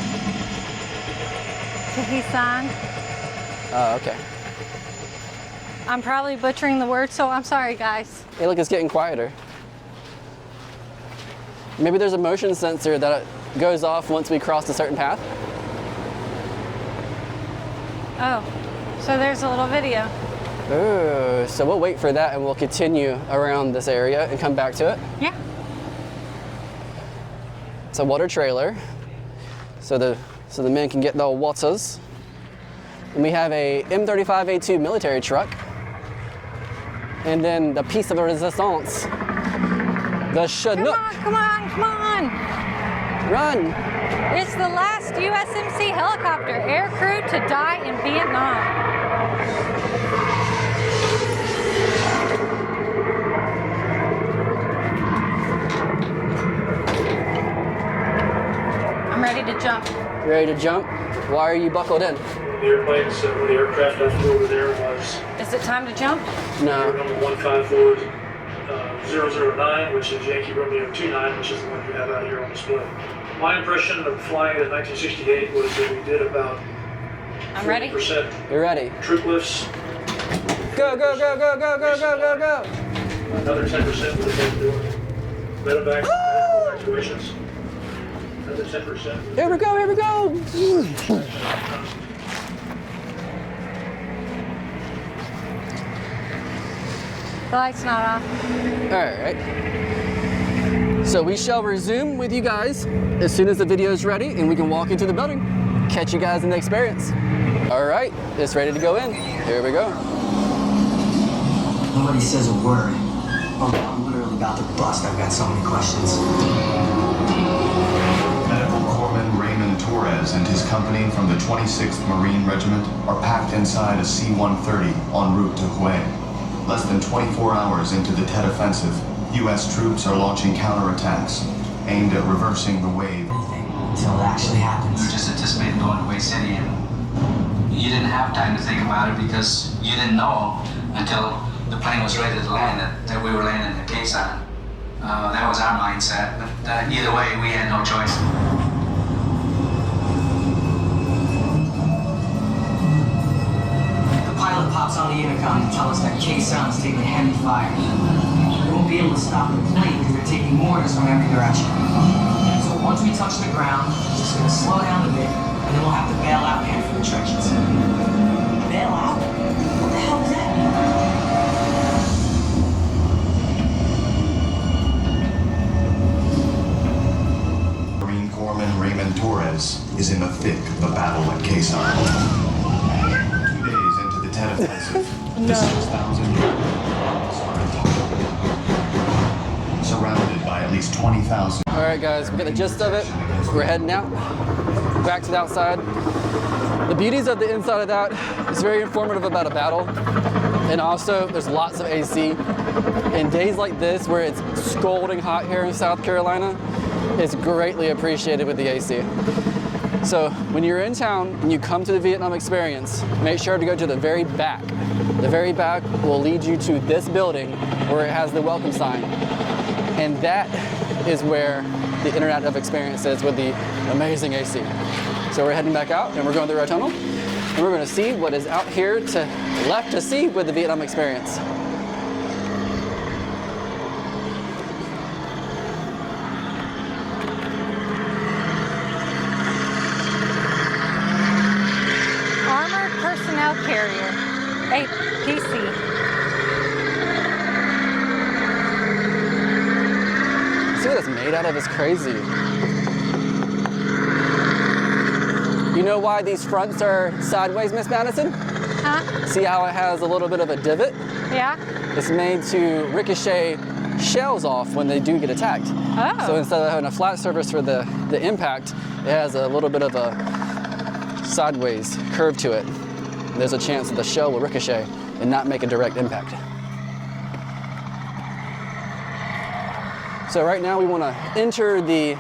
Keeshan. Oh, okay. I'm probably butchering the word, so I'm sorry, guys. Hey, look, it's getting quieter. Maybe there's a motion sensor that goes off once we cross a certain path. Oh, so there's a little video. Oh, so we'll wait for that and we'll continue around this area and come back to it. Yeah. It's a water trailer, so the men can get the waters. And we have a M35A2 military truck, and then the piece of resistance, the Chinook. Come on! Run! It's the last USMC helicopter aircrew to die in Vietnam. I'm ready to jump. You ready to jump? Why are you buckled in? The airplanes, where the aircraft I flew over there was... Is it time to jump? No. Number 154-009, which is Yankee Romeo 29, which is the one you have out here on display. My impression of flying it in 1968 was that we did about I'm ready. 40% You're ready. troop lifts. Go, go, go, go, go, go, go, go, go! Another 10% would have been doing medevac evacuations. Another 10%. Here we go, here we go! The light's not off. All right. So we shall resume with you guys as soon as the video is ready and we can walk into the building. Catch you guys in the experience. All right, it's ready to go in. Here we go. Nobody says a word. Oh, I'm literally about to bust. I've got so many questions. Medical Corpsman Raymond Torres and his company from the 26th Marine Regiment are packed inside a C-130 en route to Hue. Less than 24 hours into the Tet Offensive, U.S. troops are launching counterattacks aimed at reversing the wave. Until it actually happens. We were just anticipating going to Way City, and you didn't have time to think about it because you didn't know until the plane was ready to land that we were landing in Quezon. That was our mindset, but either way, we had no choice. The pilot pops on the intercom to tell us that Quezon's taking heavy fire. We won't be able to stop the plane because they're taking mortars from every direction. So once we touch the ground, we're just going to slow down a bit, and then we'll have to bail out and head for the trenches. Bail out? What the hell does that mean? Marine Corpsman Raymond Torres is in the thick of the battle at Quezon. 2 days into the Tet Offensive, the 6,000 surrounded by at least 20,000. All right, guys, we got the gist of it. We're heading out, back to the outside. The beauties of the inside of that is very informative about a battle. And also, there's lots of AC. In days like this, where it's scalding hot here in South Carolina, it's greatly appreciated with the AC. So when you're in town and you come to the Vietnam Experience, make sure to go to the very back. The very back will lead you to this building where it has the welcome sign. And that is where the interactive experience is with the amazing AC. So we're heading back out and we're going through our tunnel and we're going to see what is out here left to see with the Vietnam Experience. Armored Personnel Carrier, APC. See what it's made out of is crazy. You know why these fronts are sideways, Miss Madison? Huh? See how it has a little bit of a divot? Yeah. It's made to ricochet shells off when they do get attacked. Oh. So instead of having a flat surface for the impact, it has a little bit of a sideways curve to it. There's a chance that the shell will ricochet and not make a direct impact. So right now we want to enter the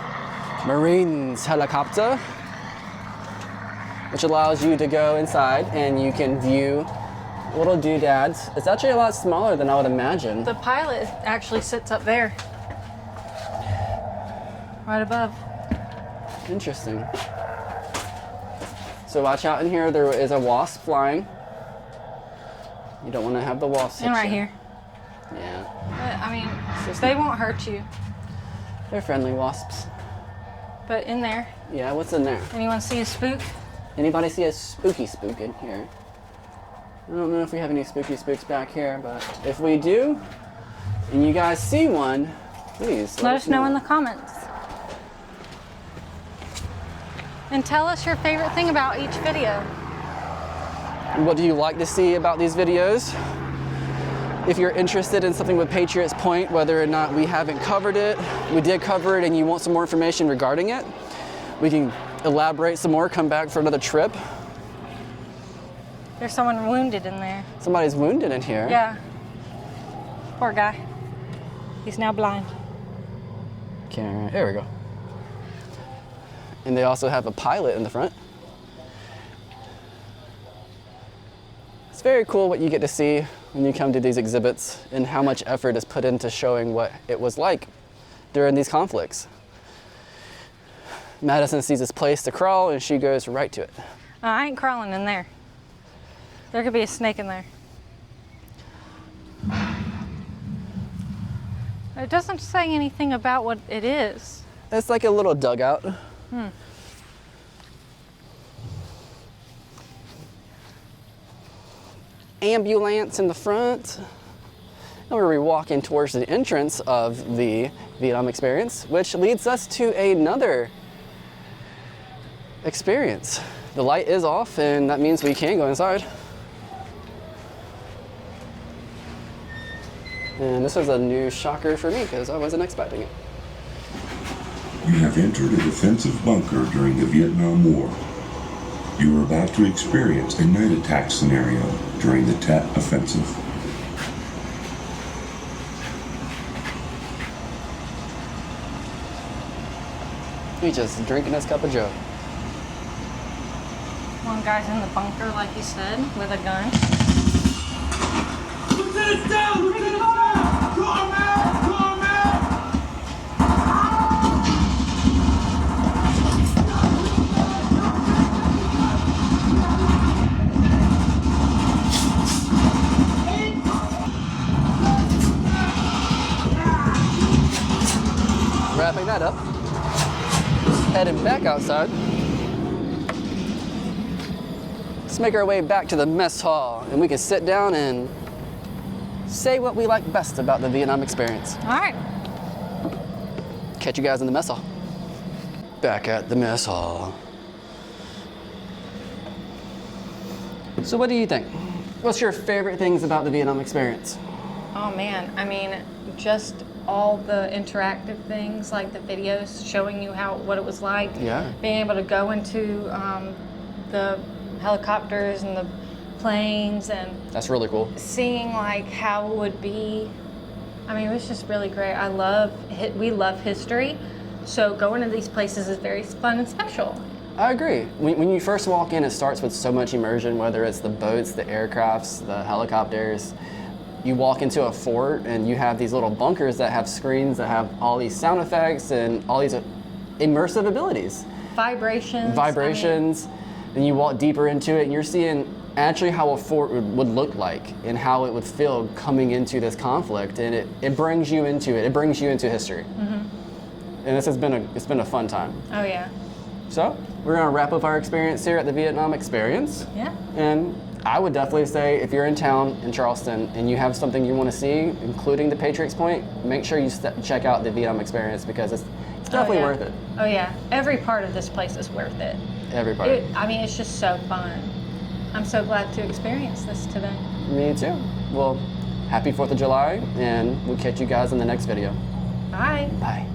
Marines helicopter, which allows you to go inside and you can view little doodads. It's actually a lot smaller than I would imagine. The pilot actually sits up there, right above. Interesting. So watch out in here, there is a wasp flying. You don't want to have the wasp hit And right you. here. Yeah. But, I mean, they won't hurt you. They're friendly wasps. But in there. Yeah, what's in there? Anyone see a spook? Anybody see a spooky spook in here? don't know if we have any spooky spooks back here, but if we do, and you guys see one, please let us know in the comments. And tell us your favorite thing about each video. What do you like to see about these videos? If you're interested in something with Patriots Point, whether or not we haven't covered it, we did cover it and you want some more information regarding it, we can elaborate some more, come back for another trip. There's someone wounded in there. Somebody's wounded in here. Yeah. Poor guy. He's now blind. There we go. And they also have a pilot in the front. It's very cool what you get to see when you come to these exhibits and how much effort is put into showing what it was like during these conflicts. Madison sees this place to crawl and she goes right to it. I ain't crawling in there. There could be a snake in there. It doesn't say anything about what it is. It's like a little dugout. Ambulance in the front. And we're walking towards the entrance of the Vietnam Experience, which leads us to another experience. The light is off, and that means we can go inside. And this was a new shocker for me because I wasn't expecting it. You have entered a defensive bunker during the Vietnam War. You are about to experience a night attack scenario during the Tet Offensive. He's just drinking his cup of joe. One guy's in the bunker, like you said, with a gun. Lieutenant down! Lieutenant down! QuarterMaster! Wrapping that up. Heading back outside. Let's make our way back to the mess hall and we can sit down and say what we like best about the Vietnam experience. All right. Catch you guys in the mess hall. Back at the mess hall. So what do you think? What's your favorite things about the Vietnam experience? Oh man, I mean, just all the interactive things, like the videos showing you what it was like. Yeah. Being able to go into the helicopters and the planes and that's really cool. Seeing like how it would be. I mean, it was just really great. We love history, so going to these places is very fun and special. I agree. When you first walk in, it starts with so much immersion, whether it's the boats, the aircrafts, the helicopters. You walk into a fort and you have these little bunkers that have screens that have all these sound effects and all these immersive abilities. Vibrations. And you walk deeper into it and you're seeing actually how a fort would look like and how it would feel coming into this conflict, and it brings you into it. It brings you into history. Mm-hmm. And it's been a fun time. Oh yeah. So we're gonna wrap up our experience here at the Vietnam Experience. Yeah. And I would definitely say if you're in town in Charleston and you have something you want to see, including the Patriots Point, make sure you check out the Vietnam Experience because it's definitely worth it. Oh yeah, every part of this place is worth it. Every part. I mean, it's just so fun. I'm so glad to experience this today. Me too. Well, happy 4th of July, and we'll catch you guys in the next video. Bye. Bye.